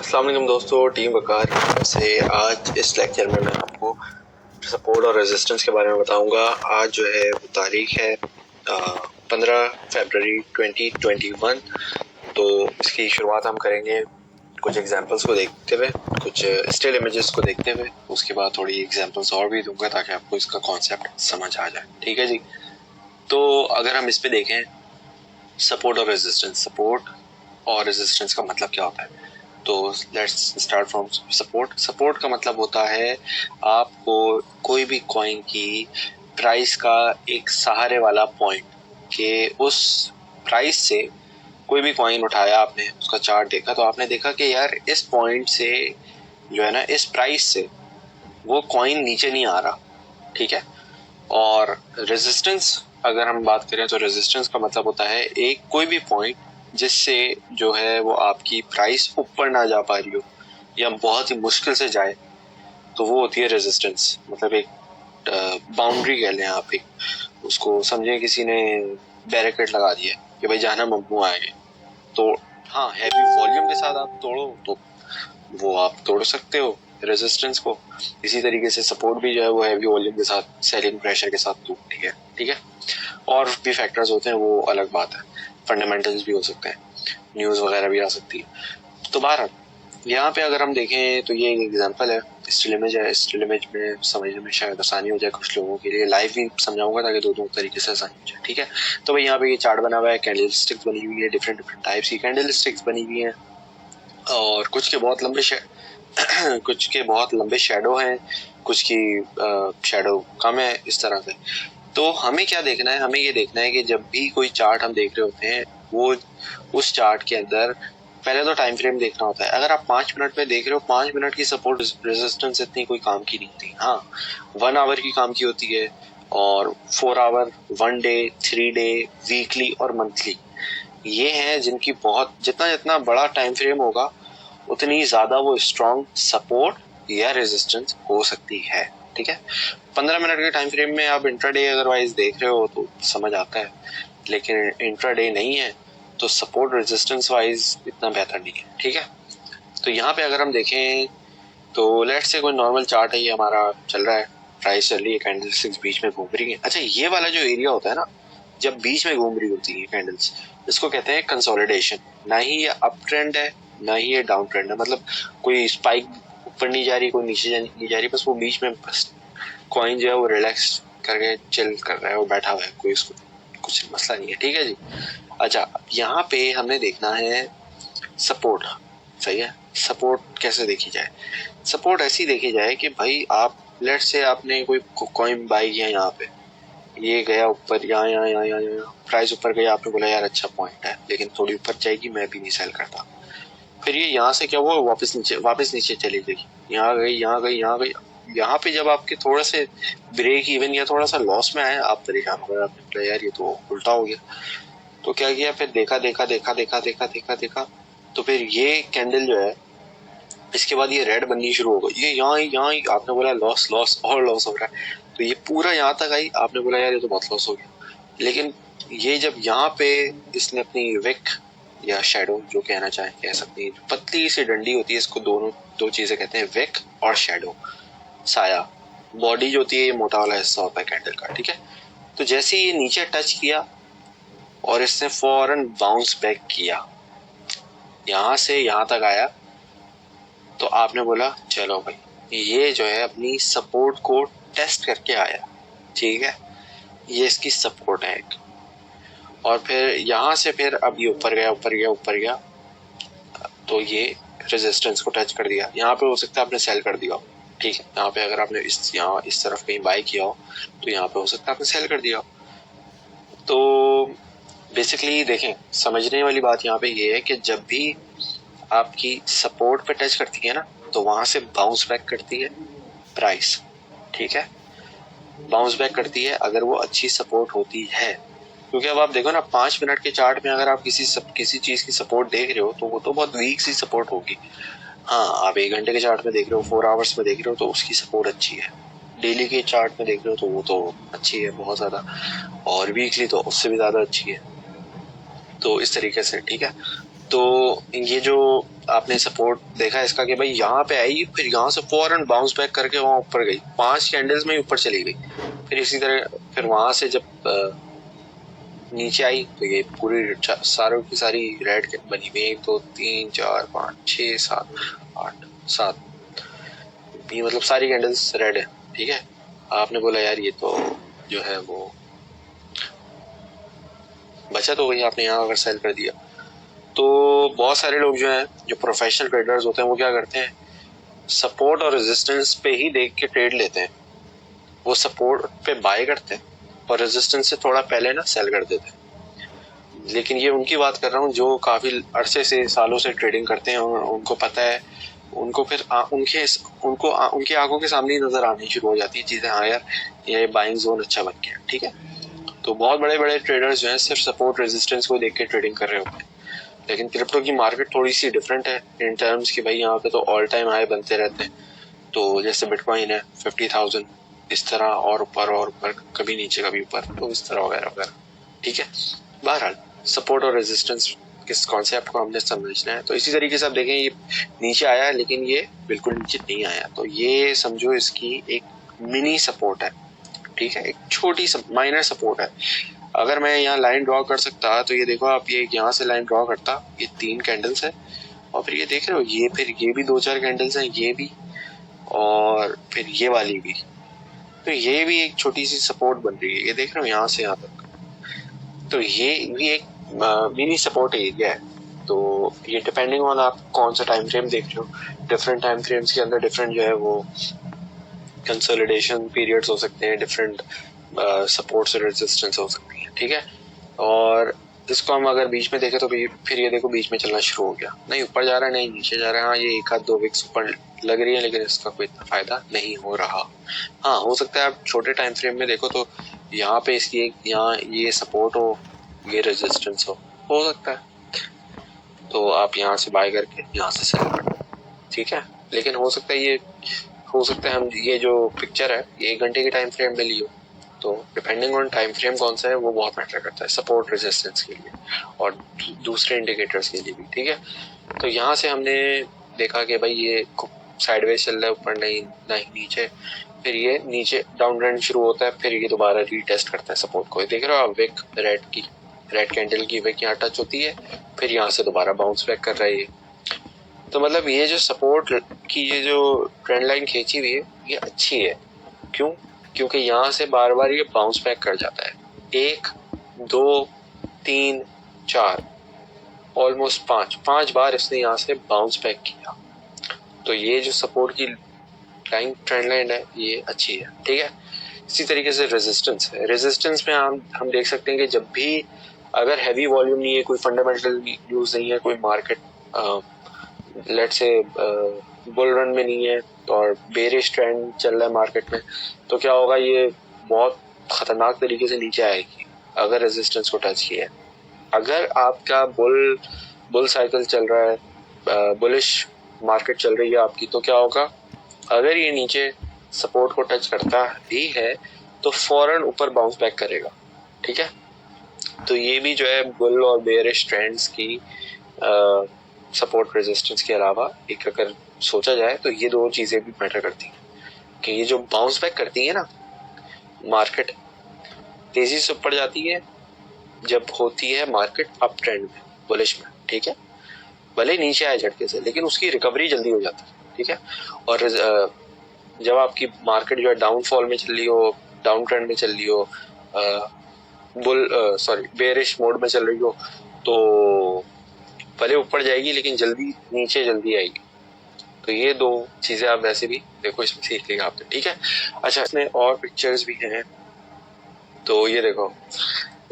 अस्सलाम वालेकुम दोस्तों, टीम वकार से आज इस लेक्चर में मैं आपको सपोर्ट और रेजिस्टेंस के बारे में बताऊंगा। आज जो है वो तारीख है 15 फरवरी 2021। तो इसकी शुरुआत हम करेंगे कुछ एग्जांपल्स को देखते हुए, कुछ स्टिल इमेजेस को देखते हुए। उसके बाद थोड़ी एग्जांपल्स और भी दूंगा ताकि आपको इसका कॉन्सेप्ट समझ आ जाए। ठीक है जी। तो अगर हम इस पे देखें सपोर्ट और रेजिस्टेंस, सपोर्ट और रेजिस्टेंस का मतलब क्या होता है, तो let's start from support. Support का मतलब होता है आपको कोई भी कॉइन की प्राइस का एक सहारे वाला पॉइंट, के उस प्राइस से कोई भी कॉइन उठाया आपने, उसका चार्ट देखा तो आपने देखा कि यार इस पॉइंट से जो है ना, इस प्राइस से वो कॉइन नीचे नहीं आ रहा। ठीक है। और रेजिस्टेंस अगर हम बात करें तो रेजिस्टेंस का मतलब होता है एक कोई भी पॉइंट जिससे जो है वो आपकी प्राइस ऊपर ना जा पा रही हो या बहुत ही मुश्किल से जाए, तो वो होती है रेजिस्टेंस। मतलब एक बाउंड्री कह लें आप, एक उसको समझे किसी ने बैरिकेड लगा दिया कि भाई जाना मम्मू आएंगे, तो हाँ हैवी वॉल्यूम के साथ आप तोड़ो तो वो आप तोड़ सकते हो रेजिस्टेंस को। इसी तरीके से सपोर्ट भी जो है वो हैवी वॉल्यूम के साथ, सेलिंग प्रेशर के साथ टूटती है। ठीक है। और भी फैक्टर्स होते हैं, वो अलग बात है। फंडामेंटल्स भी हो सकते हैं, न्यूज़ वगैरह भी आ सकती है। तो बहरहाल यहाँ पे अगर हम देखें तो ये एक एग्जांपल है, स्टिल इमेज है। स्टिल इमेज में समझने में शायद आसानी हो जाए कुछ लोगों के लिए, लाइव भी समझाऊंगा ताकि दो तरीके से आसानी हो जाए। ठीक है। तो भाई यहाँ पे ये चार्ट बना हुआ है, कैंडल स्टिक्स बनी हुई है, डिफरेंट डिफरेंट टाइप्स की कैंडल स्टिक्स बनी हुई है, और कुछ के बहुत लंबे कुछ के बहुत लंबे शेडो हैं, कुछ की शेडो कम है, इस तरह से। तो हमें क्या देखना है, हमें ये देखना है कि जब भी कोई चार्ट हम देख रहे होते हैं, वो उस चार्ट के अंदर पहले तो टाइम फ्रेम देखना होता है। अगर आप 5 मिनट में देख रहे हो, 5 मिनट की सपोर्ट रेजिस्टेंस इतनी कोई काम की नहीं होती। हाँ 1 आवर की काम की होती है, और 4 आवर, 1 डे, 3 डे, वीकली और मंथली, ये हैं जिनकी बहुत, जितना जितना बड़ा टाइम फ्रेम होगा उतनी ज्यादा वो स्ट्रॉन्ग सपोर्ट या रेजिस्टेंस हो सकती है। ठीक है। 15 मिनट के टाइम फ्रेम में आप इंट्राडे अदरवाइज देख रहे हो तो समझ आता है, लेकिन इंट्राडे नहीं है तो सपोर्ट रेजिस्टेंस वाइज इतना बेहतर नहीं है। ठीक है। तो यहाँ पे अगर हम देखें तो लेट्स से कोई नॉर्मल चार्ट है, ये हमारा चल रहा है, प्राइस चल रही है, कैंडलस्टिक्स बीच में घूम रही है। अच्छा, ये वाला जो एरिया होता है ना, जब बीच में घूम रही होती है कैंडल्स, इसको कहते हैं कंसोलिडेशन। ना ही ये अप ट्रेंड है, ना ही ये डाउन ट्रेंड है। मतलब कोई स्पाइक ऊपर नहीं जा रही, कोई नीचे नहीं जा रही, बस वो बीच में बस कॉइन जो है वो रिलैक्स करके चिल कर रहा है, वो बैठा हुआ है, कोई इसको कुछ मसला नहीं है। ठीक है जी। अच्छा, यहाँ पे हमने देखना है सपोर्ट। सही है। सपोर्ट कैसे देखी जाए? सपोर्ट ऐसी देखी जाए कि भाई आप लेट से आपने कोई कॉइन बाई किया, यहाँ पे ये गया ऊपर, यहाँ यहाँ यहाँ यहाँ यहाँ प्राइस ऊपर गया, आपने बोला यार अच्छा पॉइंट है, लेकिन थोड़ी ऊपर जाएगी, मैं भी नहीं सेल करता। फिर ये यहाँ से क्या हुआ, वापस नीचे चली गई, यहाँ गई, यहाँ गई, यहाँ गई। यहाँ पे जब आपके थोड़ा से ब्रेक इवन या थोड़ा सा लॉस में आए, आप परेशान हो गए, आपने बोला यार ये तो उल्टा हो गया। तो क्या किया, फिर देखा देखा देखा देखा देखा देखा देखा, तो फिर ये कैंडल जो है, इसके बाद ये रेड बननी शुरू हो गई, ये यहाँ ही आपने बोला लॉस लॉस और लॉस हो रहा है, तो ये पूरा यहाँ तक आई, आपने बोला यार ये तो बहुत लॉस हो गया। लेकिन ये जब यहाँ पे इसने अपनी विक या शेडो, जो कहना चाहे कह सकते हैं, पतली सी डंडी होती है, इसको दो चीजें कहते हैं, विक और शेडो, साया। बॉडी जो होती है ये मोटा वाला हिस्सा होता है कैंडल का। ठीक है। तो जैसे ये नीचे टच किया और इसने फौरन बाउंस बैक किया, यहाँ से यहाँ तक आया, तो आपने बोला चलो भाई ये जो है अपनी सपोर्ट को टेस्ट करके आया। ठीक है। ये इसकी सपोर्ट है एक। और फिर यहाँ से फिर अब ये ऊपर गया ऊपर गया ऊपर गया, तो ये रेजिस्टेंस को टच कर दिया। यहाँ पे हो सकता है आपने सेल कर दिया हो। ठीक है। यहाँ पे अगर आपने यहाँ इस तरफ कहीं बाय किया हो तो यहाँ पे हो सकता है आपने सेल कर दिया हो। तो बेसिकली देखें, समझने वाली बात यहाँ पे ये है कि जब भी आपकी सपोर्ट पे टच करती है ना, तो वहां से बाउंस बैक करती है प्राइस। ठीक है। बाउंस बैक करती है अगर वो अच्छी सपोर्ट होती है, क्योंकि अब आप देखो ना 5 मिनट के चार्ट में अगर आप किसी चीज की सपोर्ट देख रहे हो तो वो तो बहुत वीक सी सपोर्ट होगी। हाँ आप 1 घंटे के चार्ट में देख रहे हो, 4 आवर्स में देख रहे हो, तो उसकी सपोर्ट अच्छी है। डेली के चार्ट में देख रहे हो तो वो तो अच्छी है बहुत ज्यादा, और वीकली तो उससे भी ज्यादा अच्छी है। तो इस तरीके से। ठीक है। तो ये जो आपने सपोर्ट देखा इसका कि भाई यहाँ पे आई, फिर यहाँ से फौरन बाउंस बैक करके वहाँ ऊपर गई, 5 कैंडल्स में ही ऊपर चली गई। फिर इसी तरह फिर वहाँ से जब नीचे आई तो ये पूरी सारों की सारी रेड बनी हुई, 1 2 3 4 5 6 7 8 7, ये मतलब सारी कैंडल्स रेड है। ठीक है, आपने बोला यार ये तो जो है वो बचत हो गई, आपने यहाँ अगर सेल कर दिया। तो बहुत सारे लोग जो हैं, जो प्रोफेशनल ट्रेडर्स होते हैं, वो क्या करते हैं, सपोर्ट और रेजिस्टेंस पे ही देख के ट्रेड लेते हैं। वो सपोर्ट पे बाय करते हैं और रेजिस्टेंस से थोड़ा पहले ना सेल कर देते हैं। लेकिन ये उनकी बात कर रहा हूँ जो काफी अरसे से, सालों से ट्रेडिंग करते हैं और उनको पता है, उनको फिर उनकी आंखों के सामने ही नजर आनी शुरू हो जाती है चीजें, हाँ यार ये बाइंग जोन अच्छा बन गया। ठीक है, तो बहुत बड़े बड़े ट्रेडर्स जो हैं सिर्फ सपोर्ट रेजिस्टेंस को देख के ट्रेडिंग कर रहे होते हैं। लेकिन क्रिप्टो की मार्केट थोड़ी सी डिफरेंट है इन टर्म्स की, भाई यहाँ पे तो ऑल टाइम हाई बनते रहते हैं। तो जैसे बिटकॉइन है 50,000 इस तरह, और ऊपर, कभी नीचे कभी ऊपर, तो इस तरह वगैरह वगैरह। ठीक है, बहरहाल सपोर्ट और रेजिस्टेंस किस कॉन्सेप्ट को हमने समझना है। तो इसी तरीके से आप देखें ये नीचे आया है लेकिन ये बिल्कुल नीचे नहीं आया, तो ये समझो इसकी एक मिनी सपोर्ट है। ठीक है, एक छोटी माइनर सपोर्ट है। अगर मैं यहाँ लाइन ड्रॉ कर सकता तो ये देखो आप, ये यहाँ से लाइन ड्रॉ करता, ये 3 कैंडल्स है, और फिर ये देख रहे हो ये, फिर ये भी 2-4 कैंडल्स हैं, ये भी, और फिर ये वाली भी, तो ये भी एक छोटी सी सपोर्ट बन रही है, ये देख रहे हो यहाँ से यहाँ तक। तो ये भी एक मिनी सपोर्ट एरिया है। तो ये डिपेंडिंग ऑन आप कौन सा टाइम फ्रेम देख रहे हो, डिफरेंट टाइम फ्रेम्स के अंदर डिफरेंट जो है वो कंसोलिडेशन पीरियड्स हो सकते हैं, डिफरेंट सपोर्ट्स और रेजिस्टेंस हो सकती है। ठीक है, और इसको हम अगर बीच में देखें तो फिर ये देखो बीच में चलना शुरू हो गया, नहीं ऊपर जा रहा है नहीं नीचे जा रहा है। हाँ ये 1-2 विक्स ऊपर लग रही है लेकिन इसका कोई इतना फायदा नहीं हो रहा। हाँ हो सकता है आप छोटे टाइम फ्रेम में देखो तो यहाँ पे इसकी एक, यहाँ ये सपोर्ट हो, ये रेजिस्टेंस हो सकता है, तो आप यहाँ से बाय करके यहाँ से सेल कर दो। ठीक है, लेकिन हो सकता है हम ये जो पिक्चर है ये 1 घंटे के टाइम फ्रेम में लियो, तो डिपेंडिंग ऑन टाइम फ्रेम कौन सा है वो बहुत मैटर करता है सपोर्ट रेजिस्टेंस के लिए और दूसरे इंडिकेटर्स के लिए भी। ठीक है, तो यहाँ से हमने देखा कि भाई ये साइडवेज चल रहा है, ऊपर नहीं नीचे, फिर ये नीचे डाउन ट्रेंड शुरू होता है, फिर ये दोबारा रीटेस्ट करता है सपोर्ट को। देख रहे हो आप, विक रेड कैंडल की विक यहाँ टच होती है, फिर यहाँ से दोबारा बाउंस बैक कर रहा है ये। तो मतलब ये जो सपोर्ट की ये जो ट्रेंड लाइन खींची हुई है ये अच्छी है। क्यों? क्योंकि यहाँ से बार बार ये बाउंस बैक कर जाता है, 1 2 3 4 ऑलमोस्ट 5 बार इसने यहाँ से बाउंस बैक किया। तो ये जो सपोर्ट की लाइन ट्रेंड लाइन है ये अच्छी है। ठीक है, इसी तरीके से रेजिस्टेंस है, रेजिस्टेंस में हम देख सकते हैं कि जब भी अगर हैवी वॉल्यूम नहीं है, कोई फंडामेंटल न्यूज नहीं है, कोई market let's say bull run में नहीं है और बेरिश ट्रेंड चल रहा है मार्केट में, तो क्या होगा, ये बहुत खतरनाक तरीके से नीचे आएगी अगर रेजिस्टेंस को टच किया है। अगर आपका बुल साइकिल चल रहा है, बुलिश मार्केट चल रही है आपकी, तो क्या होगा, अगर ये नीचे सपोर्ट को टच करता ही है तो फौरन ऊपर बाउंस बैक करेगा। ठीक है, तो ये भी जो है बुल और बेयरिश ट्रेंड्स की सपोर्ट रेजिस्टेंस के अलावा एक अगर सोचा जाए तो ये 2 चीजें भी मैटर करती हैं कि ये जो बाउंस बैक करती है ना, मार्केट तेजी से ऊपर जाती है जब होती है मार्केट अप ट्रेंड में, बुलिश में। ठीक है, भले नीचे आए झटके से लेकिन उसकी रिकवरी जल्दी हो जाती है। ठीक है, और जब आपकी मार्केट जो है डाउनफॉल में चल रही हो, डाउन ट्रेंड में चल रही हो, बेरिश मोड में चल रही हो, तो भले ऊपर जाएगी लेकिन जल्दी आएगी। तो ये 2 चीजें आप वैसे भी देखो, इसमें सीख लेगा आपने। ठीक है, अच्छा इसमें और पिक्चर्स भी हैं, तो ये देखो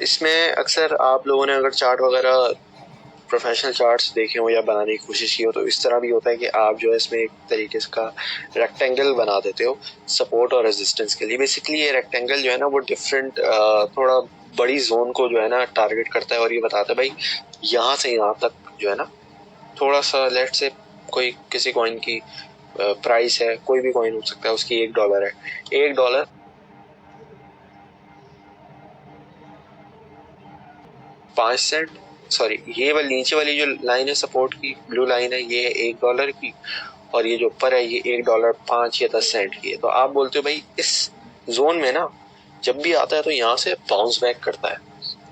इसमें अक्सर आप लोगों ने अगर चार्ट वगैरह प्रोफेशनल चार्ट्स देखे हो या बनाने की कोशिश की हो तो इस तरह भी होता है कि आप जो है इसमें एक तरीके का रेक्टेंगल बना देते हो सपोर्ट और रेजिस्टेंस के लिए। बेसिकली ये रेक्टेंगल जो है ना वो डिफरेंट थोड़ा बड़ी जोन को जो है ना टारगेट करता है और ये बताता है भाई यहाँ से यहाँ तक जो है ना, थोड़ा सा लेट से कोई किसी कॉइन की प्राइस है, कोई भी कॉइन हो सकता है, उसकी $1 है, $1 5 सेंट सॉरी, ये वाली नीचे वाली जो लाइन है सपोर्ट की, ब्लू लाइन है, ये है $1 की, और ये जो ऊपर है ये $1.05 या 10 सेंट की है। तो आप बोलते हो भाई इस जोन में ना जब भी आता है तो यहाँ से बाउंस बैक करता है।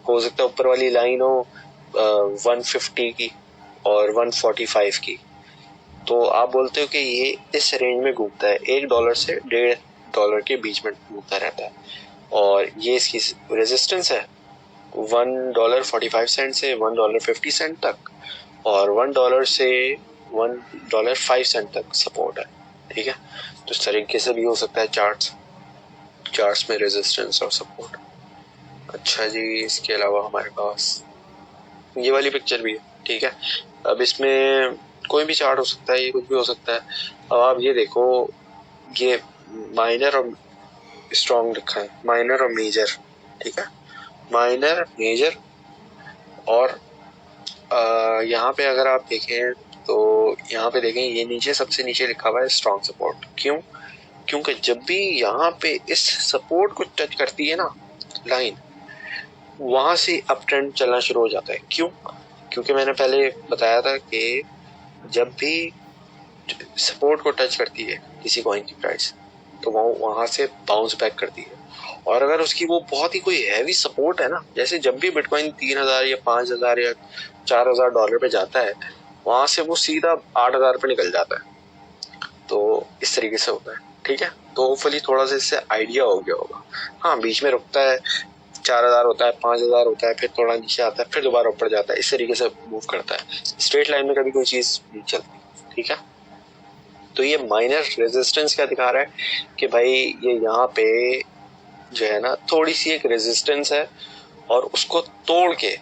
हो सकता है ऊपर वाली लाइन हो 150 की और 145 की, तो आप बोलते हो कि ये इस रेंज में घूमता है, $1 से $1.5 के बीच में घूमता रहता है। और ये इसकी रेजिस्टेंस है $1.45 से $1.50 तक, और $1 से $1.05 तक सपोर्ट है। ठीक है, तो इस तरीके से भी हो सकता है चार्ट्स में रेजिस्टेंस और सपोर्ट। अच्छा जी, इसके अलावा हमारे पास ये वाली पिक्चर भी है। ठीक है, अब इसमें कोई भी चार्ट हो सकता है, ये कुछ भी हो सकता है। अब आप ये देखो, ये माइनर और स्ट्रॉन्ग लिखा है, माइनर और मेजर। ठीक है, माइनर, मेजर, और यहाँ पे अगर आप देखें तो यहाँ पे देखें ये नीचे सबसे नीचे लिखा हुआ है स्ट्रॉन्ग सपोर्ट। क्यों? क्योंकि जब भी यहाँ पे इस सपोर्ट को टच करती है ना लाइन, वहां से अप ट्रेंड चलना शुरू हो जाता है। क्यों? क्योंकि मैंने पहले बताया था कि जब भी सपोर्ट को टच करती है किसी कॉइन की प्राइस तो वो वहां से बाउंस बैक करती है। और अगर उसकी वो बहुत ही कोई हैवी सपोर्ट है ना, जैसे जब भी बिटकॉइन 3,000 या 5,000 या $4,000 पे जाता है, वहां से वो सीधा 8,000 पे निकल जाता है। तो इस तरीके से होता है। ठीक है, तो होपफुली थोड़ा सा इससे आइडिया हो गया होगा। हाँ, बीच में रुकता है, 4,000 होता है, 5,000 होता है, फिर थोड़ा नीचे आता है, फिर दोबारा ऊपर जाता है, इस तरीके से मूव करता है। स्ट्रेट लाइन में कभी कोई चीज नहीं चलती। ठीक है, तो ये माइनर रेजिस्टेंस क्या दिखा रहा है कि भाई ये यहाँ पे जो है ना थोड़ी सी एक रेजिस्टेंस है, और उसको तोड़ के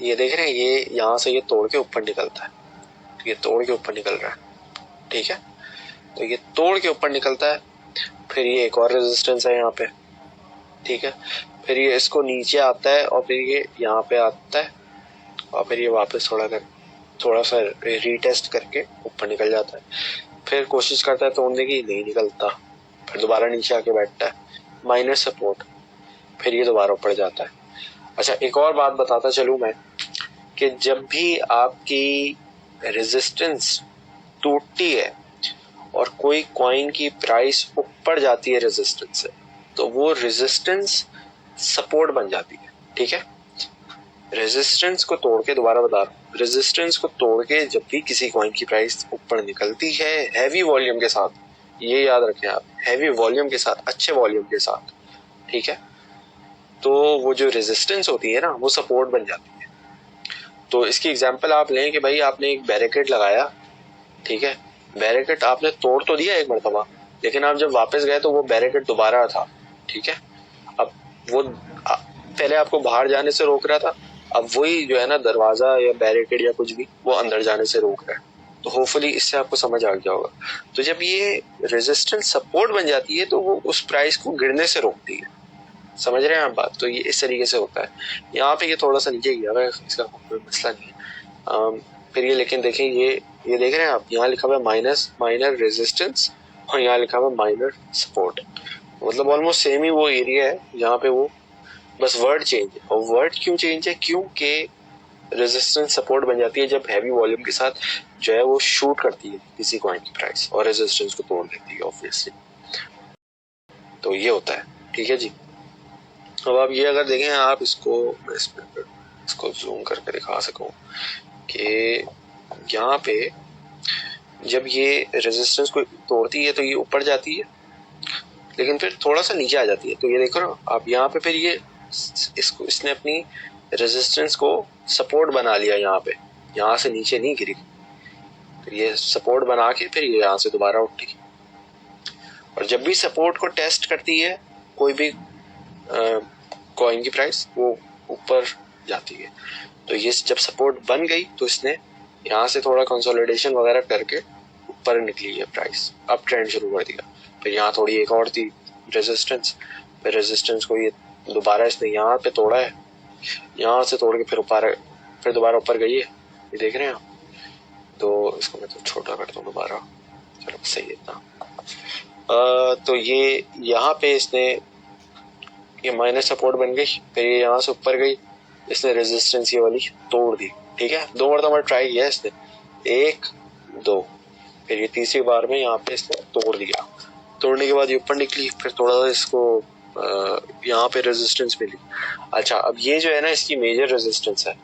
ये देख रहे हैं, ये यहाँ से ये तोड़ के ऊपर निकलता है। तो ये तोड़ के ऊपर निकल रहा है। ठीक है, तो ये तोड़ के ऊपर निकलता है, फिर ये एक और रेजिस्टेंस है यहाँ पे। ठीक है, फिर ये इसको नीचे आता है, और फिर ये यहाँ पे आता है, और फिर ये वापस थोड़ा सा रीटेस्ट करके ऊपर निकल जाता है। फिर कोशिश करता है तोड़ने की, नहीं निकलता, फिर दोबारा नीचे आके बैठता है, माइनर सपोर्ट, फिर ये दोबारा ऊपर जाता है। अच्छा, एक और बात बताता चलूं मैं कि जब भी आपकी रेजिस्टेंस टूटती है और कोई कॉइन की प्राइस ऊपर जाती है रेजिस्टेंस से, तो वो रेजिस्टेंस सपोर्ट बन जाती है। ठीक है, रेजिस्टेंस को तोड़ के, दोबारा बता रहा हूँ, रेजिस्टेंस को तोड़ के जब भी किसी कॉइन की प्राइस ऊपर निकलती है हैवी वॉल्यूम के साथ, ये याद रखें आप, हैवी वॉल्यूम के साथ, अच्छे वॉल्यूम के साथ, ठीक है, तो वो जो रेजिस्टेंस होती है ना वो सपोर्ट बन जाती है। तो इसकी एग्जांपल आप लें कि भाई आपने एक बैरिकेड लगाया, ठीक है, बैरिकेड आपने तोड़ तो दिया एक मरतबा, लेकिन आप जब वापस गए तो वो बैरिकेड दोबारा था। ठीक है, अब वो पहले आपको बाहर जाने से रोक रहा था, अब वही जो है ना दरवाजा या बैरिकेड या कुछ भी वो अंदर जाने से रोक रहा है। तो होपफुली इससे आपको समझ आ गया होगा। तो जब ये रेजिस्टेंस सपोर्ट बन जाती है तो वो उस प्राइस को गिरने से रोकती है। समझ रहे हैं आप बात? तो ये इस तरीके से होता है। यहाँ पे ये थोड़ा सा नीचे गया है, इसका कोई मसला नहीं है। फिर ये लेकिन देखें, ये देख रहे हैं आप, यहाँ लिखा हुआ है माइनर रेजिस्टेंस, और यहाँ लिखा हुआ है माइनर सपोर्ट। मतलब ऑलमोस्ट सेम ही वो एरिया है जहाँ पे वो, बस वर्ड चेंज है। और वर्ड क्यों चेंज है? क्योंकि रेजिस्टेंस सपोर्ट बन जाती है जब हैवी वॉल्यूम के साथ जो है वो शूट करती है किसी कॉइन की प्राइस और रेजिस्टेंस को तोड़ देती है ऑब्वियसली। तो ये होता है। ठीक है जी, अब आप ये अगर देखें, आप इसको जूम करके दिखा सकूं कि यहाँ पे जब ये रेजिस्टेंस को तोड़ती है तो ये ऊपर जाती है, लेकिन फिर थोड़ा सा नीचे आ जाती है। तो ये देखो ना आप, यहाँ पे फिर ये इसने अपनी रेजिस्टेंस को सपोर्ट बना लिया, यहाँ पे, यहाँ से नीचे नहीं गिरी, तो ये सपोर्ट बना के फिर ये यहाँ से दोबारा उठी। और जब भी सपोर्ट को टेस्ट करती है कोई भी कॉइन की प्राइस, वो ऊपर जाती है। तो ये जब सपोर्ट बन गई तो इसने यहाँ से थोड़ा कंसोलिडेशन वगैरह करके ऊपर निकली है प्राइस, अब ट्रेंड शुरू कर दिया। फिर यहाँ थोड़ी एक और थी रेजिस्टेंस, फिर रेजिस्टेंस को ये दोबारा इसने यहाँ पे तोड़ा है, यहाँ से तोड़ के फिर दोबारा ऊपर गई है। ये देख रहे हैं आप? तो इसको मैं तो छोटा करता हूँ दोबारा, चलो सही है इतना। तो ये यहाँ पे इसने ये माइनस सपोर्ट बन गई, फिर ये यहाँ से ऊपर गई, इसने रेजिस्टेंस ये वाली तोड़ दी, ठीक है। 2 मरतबा ट्राई किया इसने, 1 2, फिर ये तीसरी बार में यहाँ पे इसने तोड़ दिया। तोड़ने के बाद ये ऊपर निकली, फिर थोड़ा सा इसको यहाँ पे रेजिस्टेंस मिली। अच्छा, अब ये जो है ना इसकी मेजर रेजिस्टेंस है,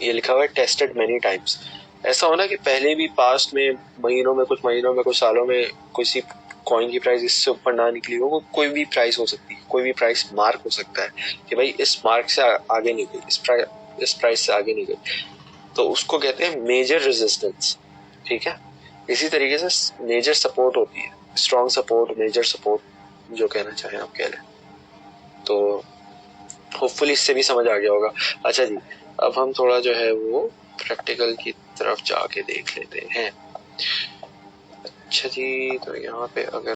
ये लिखा हुआ है टेस्टेड मेनी टाइम्स। ऐसा होना कि पहले भी पास्ट में महीनों में, कुछ सालों में किसी कॉइन की प्राइस इससे ऊपर ना निकली हो, कोई भी प्राइस हो सकती है, कोई भी प्राइस मार्क हो सकता है कि भाई इस मार्क से आगे नहीं गई, इस प्राइस से आगे नहीं गई, तो उसको कहते हैं मेजर रेजिस्टेंस, ठीक है। इसी तरीके से मेजर सपोर्ट होती है, स्ट्रॉन्ग सपोर्ट, मेजर सपोर्ट, जो कहना चाहें आप कह लें। तो होपफुली इससे भी समझ आ गया होगा। अच्छा जी, अब हम थोड़ा जो है वो प्रैक्टिकल की तरफ जाके देख लेते हैं। अच्छा जी, तो यहाँ पे अगर